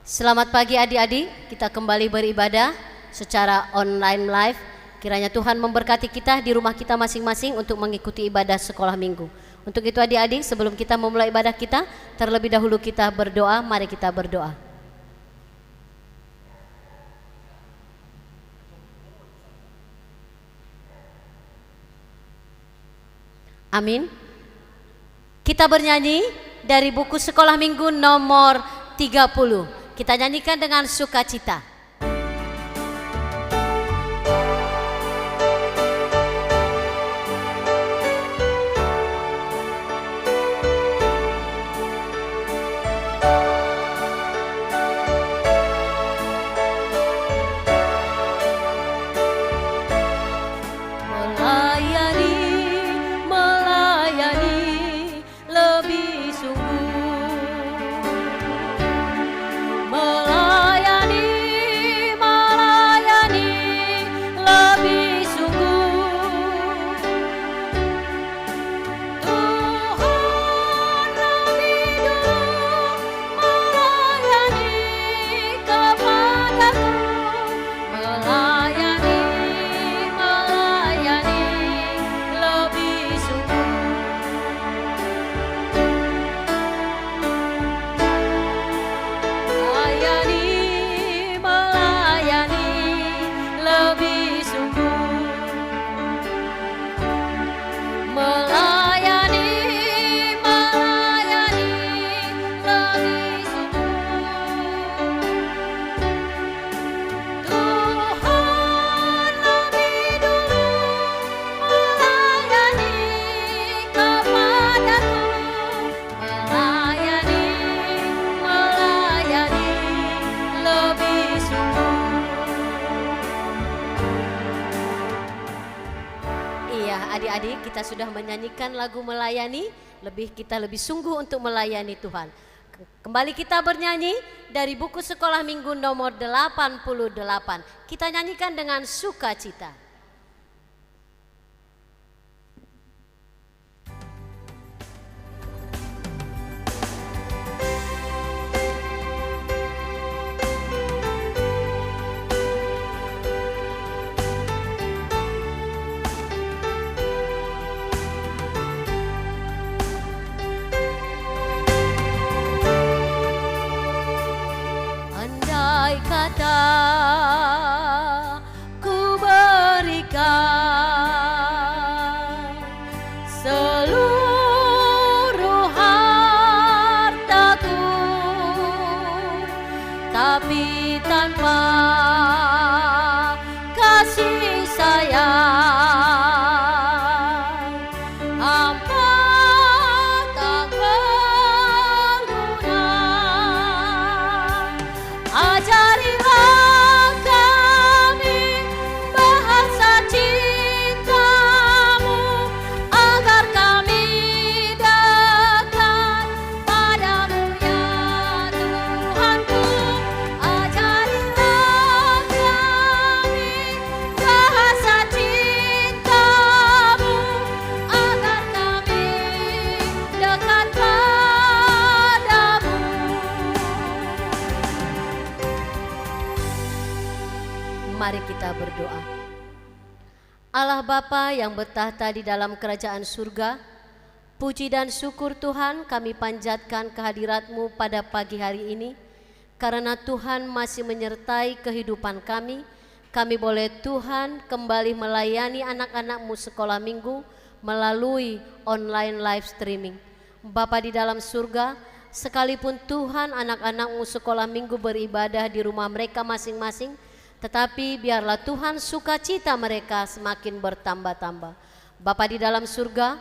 Selamat pagi adik-adik, kita kembali beribadah secara online live. Kiranya Tuhan memberkati kita di rumah kita masing-masing untuk mengikuti ibadah sekolah minggu. Untuk itu adik-adik, sebelum kita memulai ibadah kita, terlebih dahulu kita berdoa. Mari kita berdoa. Amin. Kita bernyanyi dari buku sekolah minggu nomor 30. Kita nyanyikan dengan sukacita. Adik-adik, kita sudah menyanyikan lagu melayani, kita lebih sungguh untuk melayani Tuhan. Kembali kita bernyanyi dari buku sekolah minggu nomor 88. Kita nyanyikan dengan sukacita. Ku berikan seluruh hartaku, tapi tanpa kasih sayang hampa tak berguna. Ajarilah kami bahasa cintamu, agar kami dekat padamu ya Tuhanku. Ajarilah kami bahasa cintamu, agar kami dekat padamu. Mari kita berdoa. Allah Bapa yang bertahta di dalam kerajaan surga, puji dan syukur Tuhan kami panjatkan kehadirat-Mu pada pagi hari ini. Karena Tuhan masih menyertai kehidupan kami, kami boleh Tuhan kembali melayani anak-anak-Mu sekolah minggu melalui online live streaming. Bapa di dalam surga, sekalipun Tuhan anak-anak-Mu sekolah minggu beribadah di rumah mereka masing-masing, tetapi biarlah Tuhan sukacita mereka semakin bertambah-tambah. Bapa di dalam surga,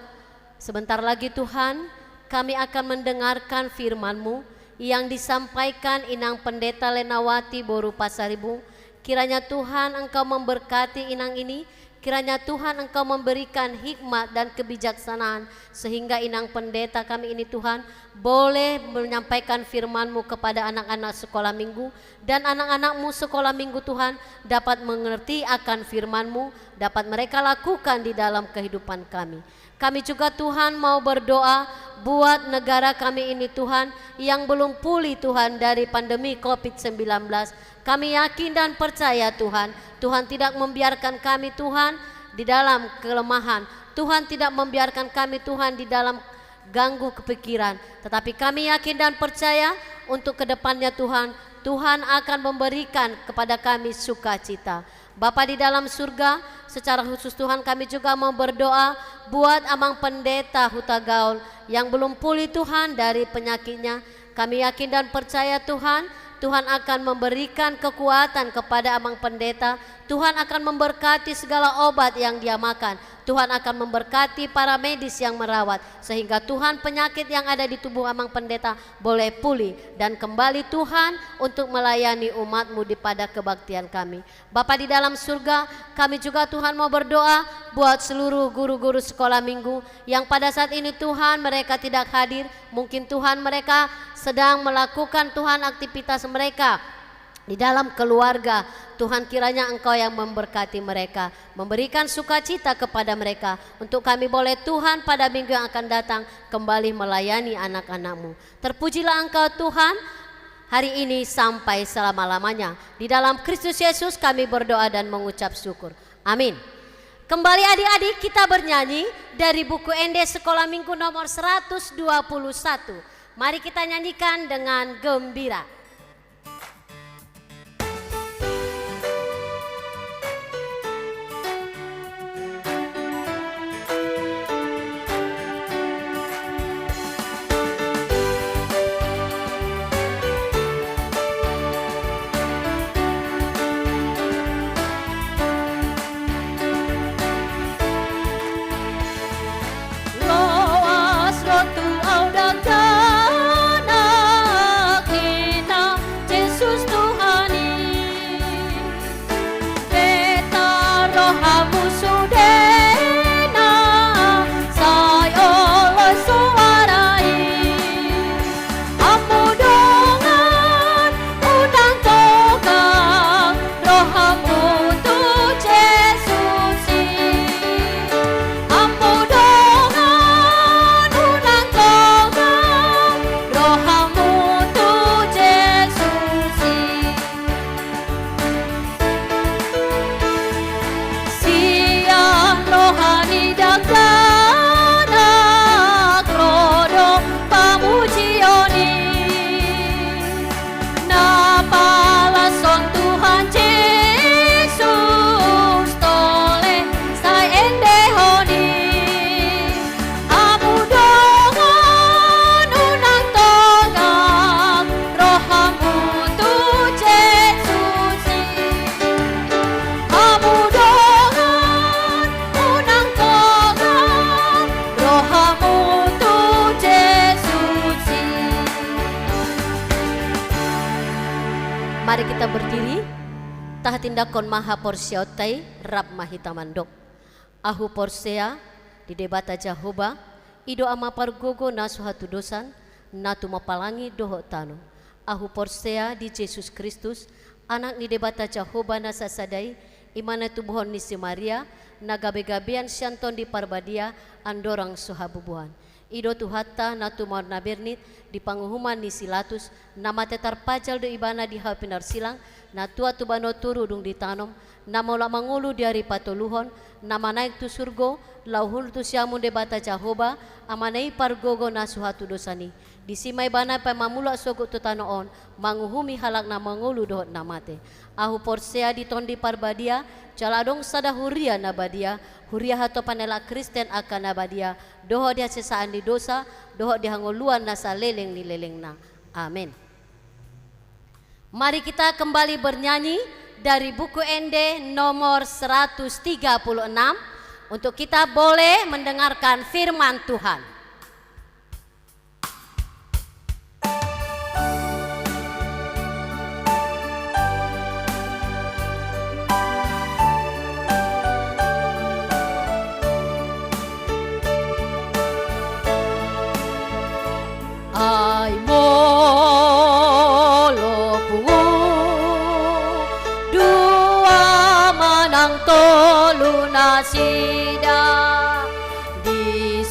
sebentar lagi Tuhan kami akan mendengarkan firman-Mu yang disampaikan Inang Pendeta Lenawati Boru Pasaribu. Kiranya Tuhan Engkau memberkati Inang ini, kiranya Tuhan Engkau memberikan hikmat dan kebijaksanaan sehingga Inang Pendeta kami ini Tuhan boleh menyampaikan firman-Mu kepada anak-anak sekolah minggu, dan anak-anak-Mu sekolah minggu Tuhan dapat mengerti akan firman-Mu, dapat mereka lakukan di dalam kehidupan kami. Kami juga Tuhan mau berdoa buat negara kami ini Tuhan yang belum pulih Tuhan dari pandemi COVID-19. Kami yakin dan percaya Tuhan, Tuhan tidak membiarkan kami Tuhan di dalam kelemahan. Tuhan tidak membiarkan kami Tuhan di dalam ganggu kepikiran. Tetapi kami yakin dan percaya untuk kedepannya Tuhan, Tuhan akan memberikan kepada kami sukacita. Bapa di dalam surga, secara khusus Tuhan kami juga mau berdoa buat Amang Pendeta Huta Gaul yang belum pulih Tuhan dari penyakitnya. Kami yakin dan percaya Tuhan, Tuhan akan memberikan kekuatan kepada Amang Pendeta. Tuhan akan memberkati segala obat yang dia makan. Tuhan akan memberkati para medis yang merawat, sehingga Tuhan penyakit yang ada di tubuh Amang Pendeta boleh pulih dan kembali Tuhan untuk melayani umat-Mu di pada kebaktian kami. Bapa di dalam surga, kami juga Tuhan mau berdoa buat seluruh guru-guru sekolah minggu yang pada saat ini Tuhan mereka tidak hadir. Mungkin Tuhan mereka sedang melakukan Tuhan aktivitas mereka di dalam keluarga. Tuhan kiranya Engkau yang memberkati mereka, memberikan sukacita kepada mereka, untuk kami boleh Tuhan pada minggu yang akan datang kembali melayani anak-anak-Mu. Terpujilah Engkau Tuhan hari ini sampai selama-lamanya. Di dalam Kristus Yesus kami berdoa dan mengucap syukur. Amin. Kembali adik-adik kita bernyanyi dari buku ND Sekolah Minggu nomor 121. Mari kita nyanyikan dengan gembira. Loas rotu au dakana kita Yesus Tuhani Beta rohamu sudena Say oleh suarai Amu dongan undang togang Rohamu tu Yesusi Amu dongan undang togang Rohamu tu Yesusi Siang rohani dagana Krodo pamujioni Napalason Tuhan Yesus Tole say endehoni Amu dongan unang togang Rohamu tu Yesusi Amu dongan unang togang Rohamu tu Yesusi. Mari kita berdiri. Tahatindakon maha porsiautai rap mahitamandok. Ahu porsea di debata Jahoba. Ido ama pargogo na suhatu dosan. Natu mapalangi doho tano. Ahu porsea di Yesus Kristus. Anak ni debata Jahoba na sasadai. Imana tubuhon ni si Maria. Nagabe-gabean syanton di parbadia. Andorang suhabubuhan. Ido tuhata natu marna bernit di panguhuman ni silatus nama tetar pajal do ibana di hapinar silang na tua tubano turu dung ditanom nama la mangulu dari patoluhon nama naik tu surgo lauhul tu siamun debata Jahoba amanai pargogo na suhatu dosani di simai bana pa mamula sogo tu tanoon manguhumi halak na mangulu dohot namate ahu porsea di tondi parbadia caladong sadahuria nabadia huria hato panela Kristen akan nabadia doho dia sesaan di dosa doho dia hangoluan nasa leleng ni leleng na. Amin. Mari kita kembali bernyanyi dari buku ND nomor 136 untuk kita boleh mendengarkan firman Tuhan. Ay molo pungu dua manang tolu nasida di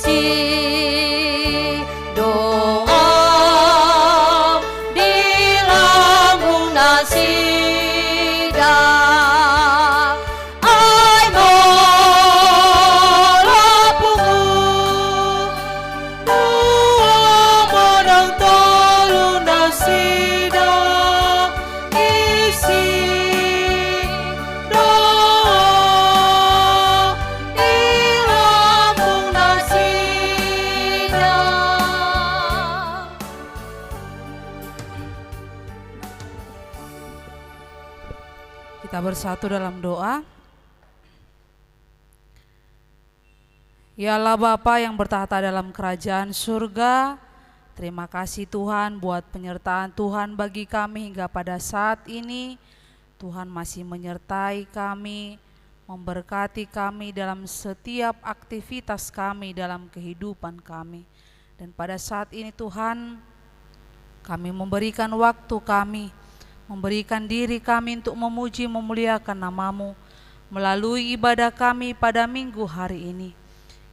Kita bersatu dalam doa. Ya Allah Bapa yang bertahta dalam kerajaan surga, terima kasih Tuhan buat penyertaan Tuhan bagi kami hingga pada saat ini. Tuhan masih menyertai kami, memberkati kami dalam setiap aktivitas kami dalam kehidupan kami. Dan pada saat ini Tuhan, kami memberikan waktu kami, memberikan diri kami untuk memuji memuliakan nama-Mu melalui ibadah kami pada minggu hari ini.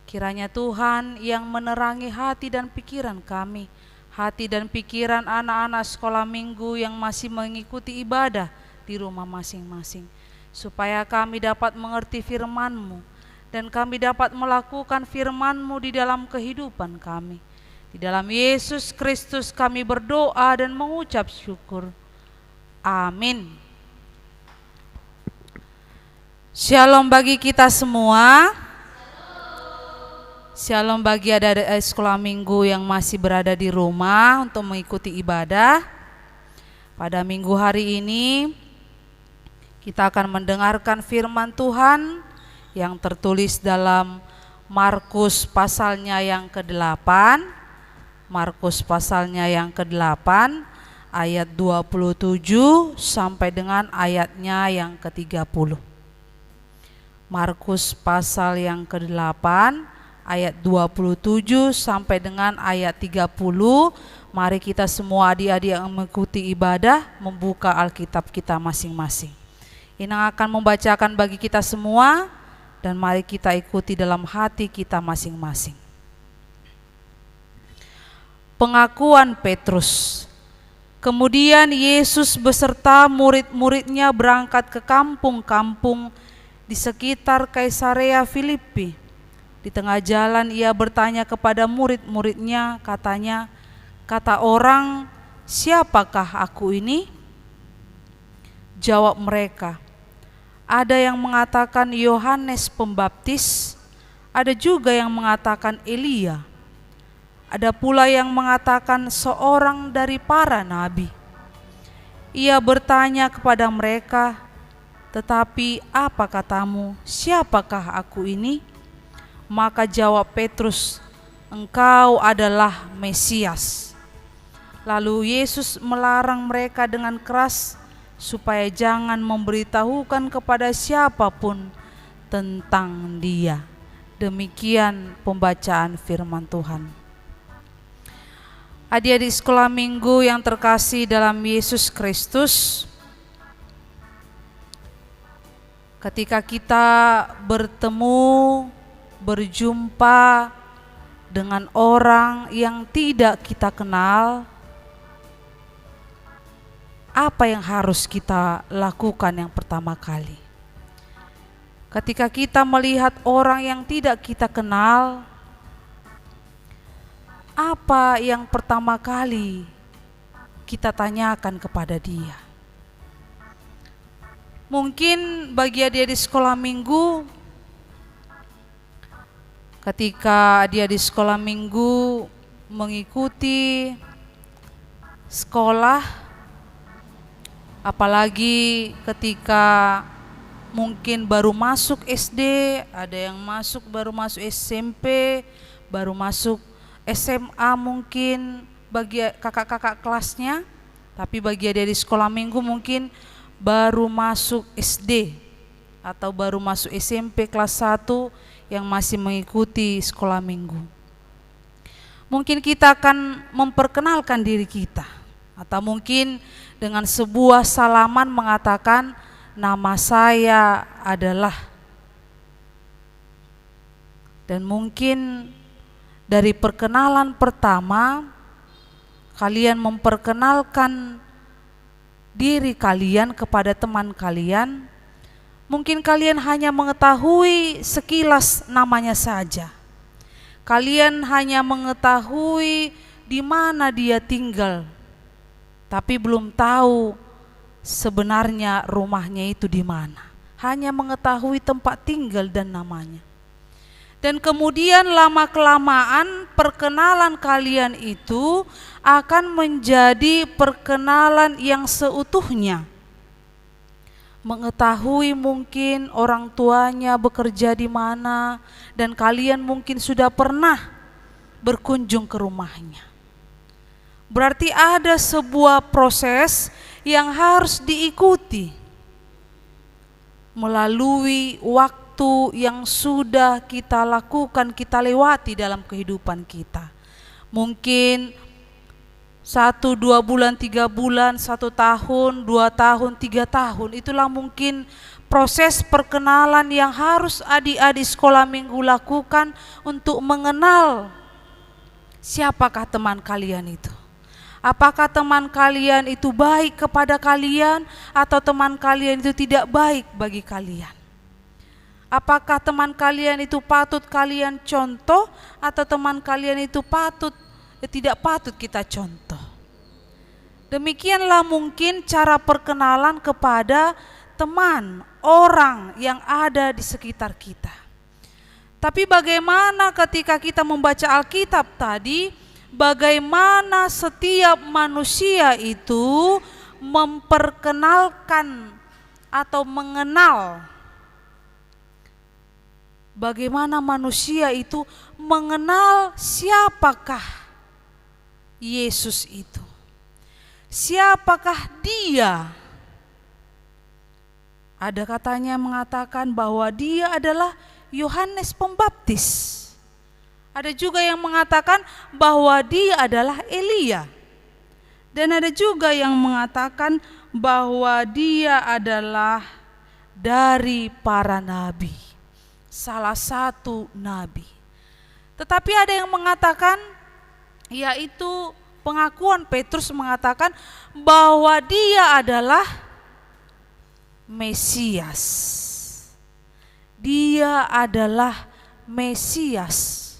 Kiranya Tuhan yang menerangi hati dan pikiran kami, hati dan pikiran anak-anak sekolah minggu yang masih mengikuti ibadah di rumah masing-masing, supaya kami dapat mengerti firman-Mu dan kami dapat melakukan firman-Mu di dalam kehidupan kami. Di dalam Yesus Kristus kami berdoa dan mengucap syukur. Amin. Shalom bagi kita semua. Shalom bagi adik-adik sekolah minggu yang masih berada di rumah untuk mengikuti ibadah. Pada minggu hari ini kita akan mendengarkan firman Tuhan yang tertulis dalam Markus pasalnya yang ke-8. Markus pasalnya yang ke-8 ayat 27 sampai dengan ayatnya yang ke-30. Markus pasal yang ke-8 ayat 27 sampai dengan ayat 30. Mari kita semua adik-adik yang mengikuti ibadah membuka Alkitab kita masing-masing. Inang akan membacakan bagi kita semua dan mari kita ikuti dalam hati kita masing-masing. Pengakuan Petrus. Kemudian Yesus beserta murid-muridnya berangkat ke kampung-kampung di sekitar Kaisarea Filipi. Di tengah jalan ia bertanya kepada murid-muridnya, katanya, "Kata orang, siapakah aku ini?" Jawab mereka, "Ada yang mengatakan Yohanes Pembaptis, ada juga yang mengatakan Elia. Ada pula yang mengatakan seorang dari para nabi." Ia bertanya kepada mereka, "Tetapi apa katamu, siapakah aku ini?" Maka jawab Petrus, "Engkau adalah Mesias." Lalu Yesus melarang mereka dengan keras supaya jangan memberitahukan kepada siapapun tentang Dia. Demikian pembacaan firman Tuhan. Adik-adik sekolah minggu yang terkasih dalam Yesus Kristus, ketika kita bertemu, berjumpa dengan orang yang tidak kita kenal, apa yang harus kita lakukan yang pertama kali? Ketika kita melihat orang yang tidak kita kenal, apa yang pertama kali kita tanyakan kepada dia? Mungkin bagi adik-adik sekolah minggu, ketika dia di sekolah minggu mengikuti sekolah, apalagi ketika mungkin baru masuk SD, ada yang baru masuk SMP, baru masuk SMA mungkin bagi kakak-kakak kelasnya, tapi bagi adik di sekolah minggu mungkin baru masuk SD atau baru masuk SMP kelas 1 yang masih mengikuti sekolah minggu. Mungkin kita akan memperkenalkan diri kita, atau mungkin dengan sebuah salaman mengatakan, "Nama saya adalah." Dan mungkin dari perkenalan pertama, kalian memperkenalkan diri kalian kepada teman kalian. Mungkin kalian hanya mengetahui sekilas namanya saja. Kalian hanya mengetahui di mana dia tinggal, tapi belum tahu sebenarnya rumahnya itu di mana. Hanya mengetahui tempat tinggal dan namanya. Dan kemudian lama-kelamaan perkenalan kalian itu akan menjadi perkenalan yang seutuhnya. mengetahui mungkin orang tuanya bekerja di mana, dan kalian mungkin sudah pernah berkunjung ke rumahnya. Berarti ada sebuah proses yang harus diikuti melalui waktu yang sudah kita lakukan, kita lewati dalam kehidupan kita. Mungkin 1, 2 bulan, 3 bulan, 1 tahun, 2 tahun, 3 tahun. Itulah mungkin proses perkenalan yang harus adik-adik sekolah minggu lakukan untuk mengenal siapakah teman kalian itu. Apakah teman kalian itu baik kepada kalian atau teman kalian itu tidak baik bagi kalian? Apakah teman kalian itu patut kalian contoh atau teman kalian itu tidak patut kita contoh? Demikianlah mungkin cara perkenalan kepada teman, orang yang ada di sekitar kita. Tapi bagaimana ketika kita membaca Alkitab tadi, bagaimana setiap manusia itu memperkenalkan atau mengenal, bagaimana manusia itu mengenal siapakah Yesus itu, siapakah Dia. Ada katanya mengatakan bahwa Dia adalah Yohanes Pembaptis. Ada juga yang mengatakan bahwa Dia adalah Elia. Dan ada juga yang mengatakan bahwa Dia adalah dari para nabi, salah satu nabi. Tetapi ada yang mengatakan, yaitu pengakuan Petrus mengatakan bahwa Dia adalah Mesias. Dia adalah Mesias.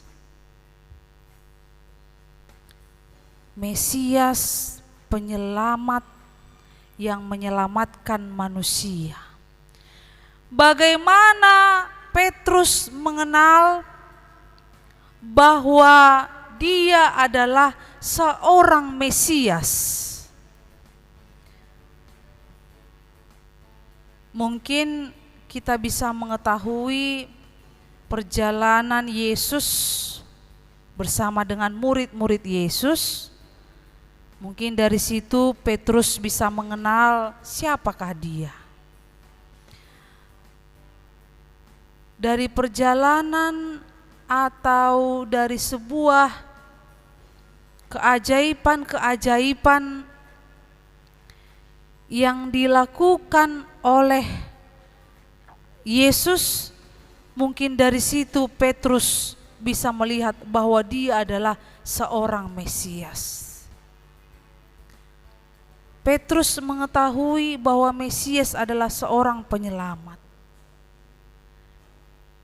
Mesias, penyelamat yang menyelamatkan manusia. Bagaimana Petrus mengenal bahwa Dia adalah seorang Mesias? Mungkin kita bisa mengetahui perjalanan Yesus bersama dengan murid-murid Yesus. Mungkin dari situ Petrus bisa mengenal siapakah Dia. Dari perjalanan atau dari sebuah keajaiban-keajaiban yang dilakukan oleh Yesus, mungkin dari situ Petrus bisa melihat bahwa Dia adalah seorang Mesias. Petrus mengetahui bahwa Mesias adalah seorang penyelamat.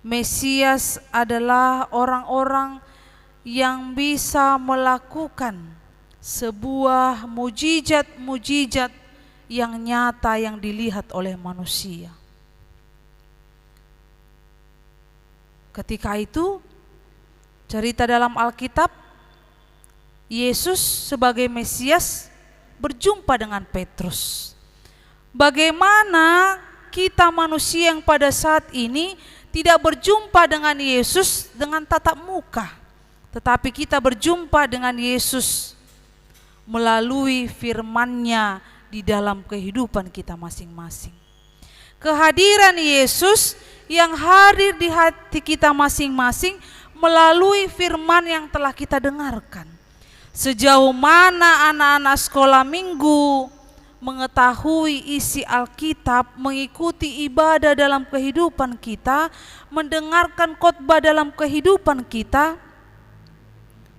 Mesias adalah orang-orang yang bisa melakukan sebuah mujizat-mujizat yang nyata yang dilihat oleh manusia. Ketika itu, cerita dalam Alkitab, Yesus sebagai Mesias berjumpa dengan Petrus. Bagaimana kita manusia yang pada saat ini tidak berjumpa dengan Yesus dengan tatap muka, tetapi kita berjumpa dengan Yesus melalui firman-Nya di dalam kehidupan kita masing-masing. Kehadiran Yesus yang hadir di hati kita masing-masing melalui firman yang telah kita dengarkan. Sejauh mana anak-anak sekolah minggu mengetahui isi Alkitab, mengikuti ibadah dalam kehidupan kita, mendengarkan khotbah dalam kehidupan kita,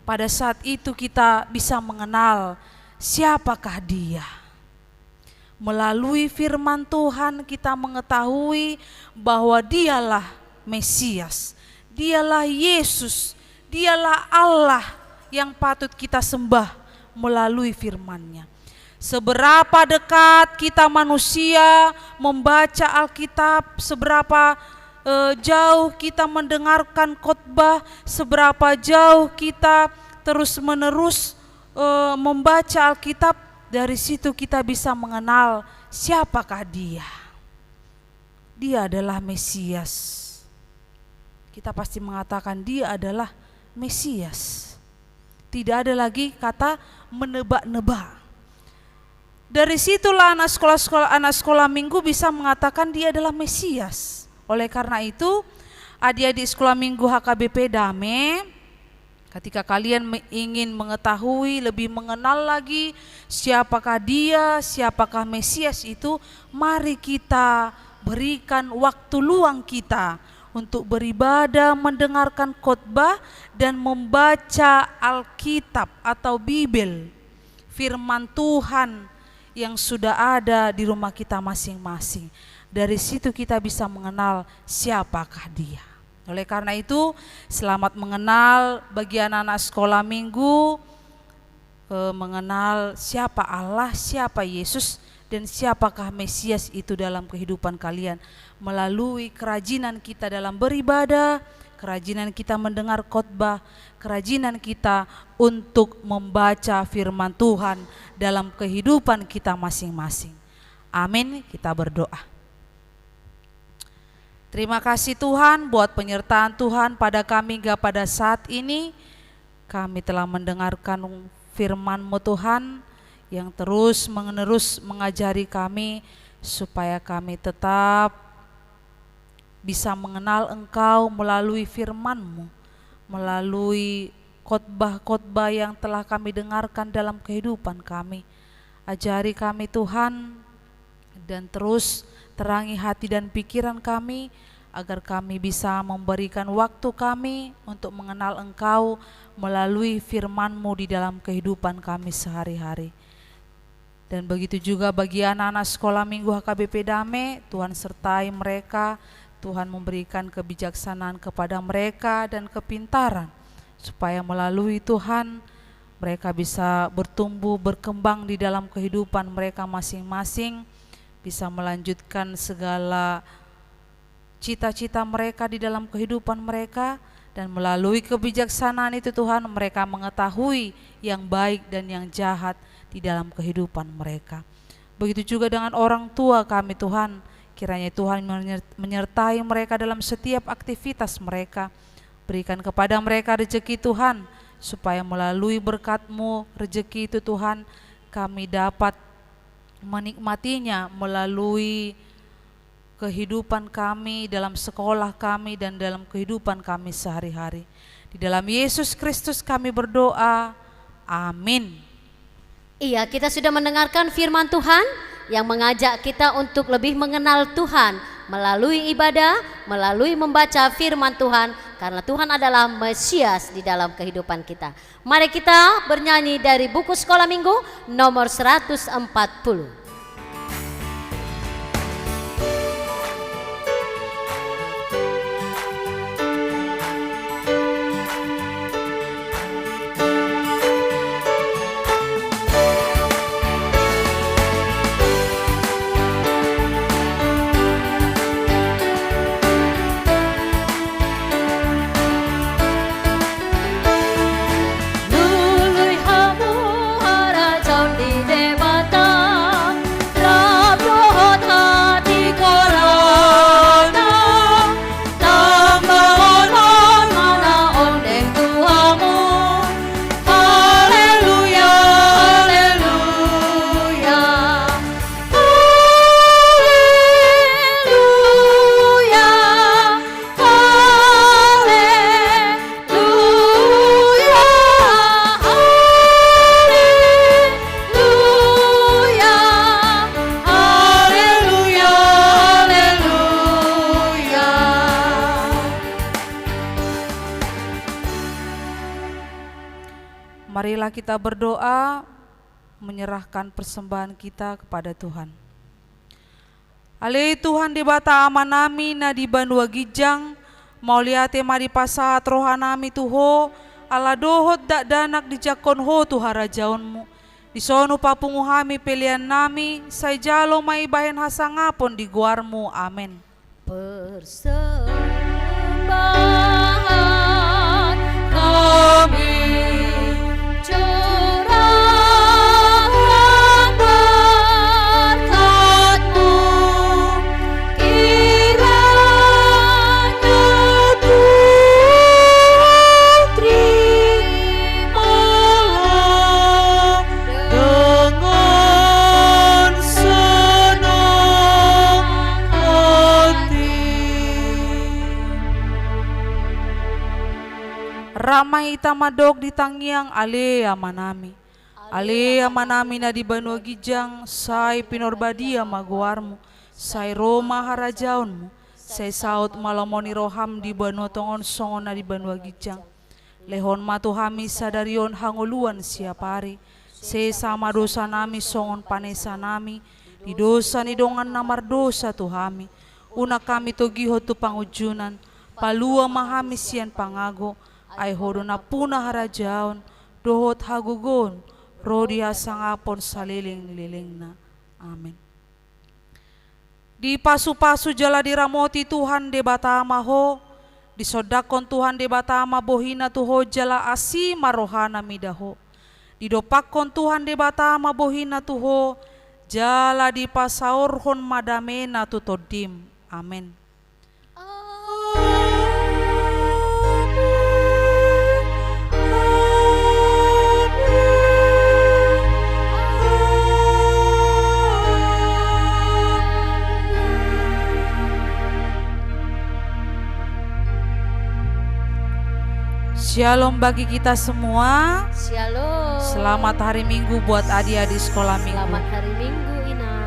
pada saat itu kita bisa mengenal siapakah Dia. Melalui firman Tuhan kita mengetahui bahwa Dialah Mesias, Dialah Yesus, Dialah Allah yang patut kita sembah melalui firman-Nya. Seberapa dekat kita manusia membaca Alkitab, seberapa jauh kita mendengarkan khotbah, seberapa jauh kita terus-menerus membaca Alkitab, dari situ kita bisa mengenal siapakah Dia. Dia adalah Mesias. Kita pasti mengatakan dia adalah Mesias. Tidak ada lagi kata menebak-nebak. Dari situlah anak sekolah minggu bisa mengatakan dia adalah Mesias. Oleh karena itu, adik-adik sekolah minggu HKBP Dame, ketika kalian ingin mengetahui, lebih mengenal lagi siapakah dia, siapakah Mesias itu, mari kita berikan waktu luang kita untuk beribadah, mendengarkan khotbah, dan membaca Alkitab atau Bible, firman Tuhan yang sudah ada di rumah kita masing-masing. Dari situ kita bisa mengenal siapakah dia. Oleh karena itu, selamat mengenal bagi anak-anak sekolah minggu, mengenal siapa Allah, siapa Yesus, dan siapakah Mesias itu dalam kehidupan kalian. Melalui kerajinan kita dalam beribadah, kerajinan kita mendengar khotbah, kerajinan kita untuk membaca firman Tuhan dalam kehidupan kita masing-masing. Amin, kita berdoa. Terima kasih Tuhan buat penyertaan Tuhan pada kami hingga pada saat ini. Kami telah mendengarkan firman-Mu Tuhan yang terus menerus mengajari kami supaya kami tetap bisa mengenal Engkau melalui firman-Mu, melalui khotbah-khotbah yang telah kami dengarkan dalam kehidupan kami. Ajari kami Tuhan, dan terus terangi hati dan pikiran kami, agar kami bisa memberikan waktu kami untuk mengenal Engkau melalui firman-Mu di dalam kehidupan kami sehari-hari. Dan begitu juga bagi anak-anak sekolah minggu HKBP Dame, Tuhan sertai mereka, Tuhan memberikan kebijaksanaan kepada mereka dan kepintaran, supaya melalui Tuhan mereka bisa bertumbuh, berkembang di dalam kehidupan mereka masing-masing, bisa melanjutkan segala cita-cita mereka di dalam kehidupan mereka, dan melalui kebijaksanaan itu Tuhan mereka mengetahui yang baik dan yang jahat di dalam kehidupan mereka. Begitu juga dengan orang tua kami Tuhan, kiranya Tuhan menyertai mereka dalam setiap aktivitas mereka. Berikan kepada mereka rezeki Tuhan, supaya melalui berkat-Mu rezeki itu Tuhan kami dapat menikmatinya melalui kehidupan kami, dalam sekolah kami, dan dalam kehidupan kami sehari-hari. Di dalam Yesus Kristus kami berdoa, amin. Iya, kita sudah mendengarkan firman Tuhan yang mengajak kita untuk lebih mengenal Tuhan melalui ibadah, melalui membaca firman Tuhan, karena Tuhan adalah Mesias di dalam kehidupan kita. Mari kita bernyanyi dari buku sekolah minggu nomor 140. Lului hamu hara jauh di debata, Marilah kita berdoa menyerahkan persembahan kita kepada Tuhan. Ale Tuhan di bata amanami na di bandua gijang mauliate mari pasat rohanami tuho ala dohot dak danak di jakon ho tuhara jaunmu di sono papunguhami pilihan nami say jalo mai bahen hasangapon di guarmu, amin. Persembahan kami curahkan berkat-Mu, ramai tamadok di tangiang ale amanami. Ale amanami na di Banua Gijang, say pinorbadia maguarmu, say Roma harajaunmu, say saut malamoni roham di Banua Tongon songon na di Banua Gijang. Lehon matuhami sadarion hanguluan siapari, say sama dosa nami songon panesa nami, di dosa ni dongan namar dosa tuhami. Una kami togiho tu pangujunan, palua mahami sian pangago, ay hodo na puna harajaon, dohot hagugon, rodi hasangapon saliling-liling na. Amin. Di pasu-pasu jala diramoti Tuhan de batama ho, disodakon Tuhan de batama bohina tuho jala asi marohana midaho. Didopakon Tuhan de batama bohina tuho, jala di pasaorhon madamena tutodim. Amin. Shalom bagi kita semua. Shalom. Selamat hari Minggu buat adik-adik sekolah minggu. Selamat hari Minggu, Ina.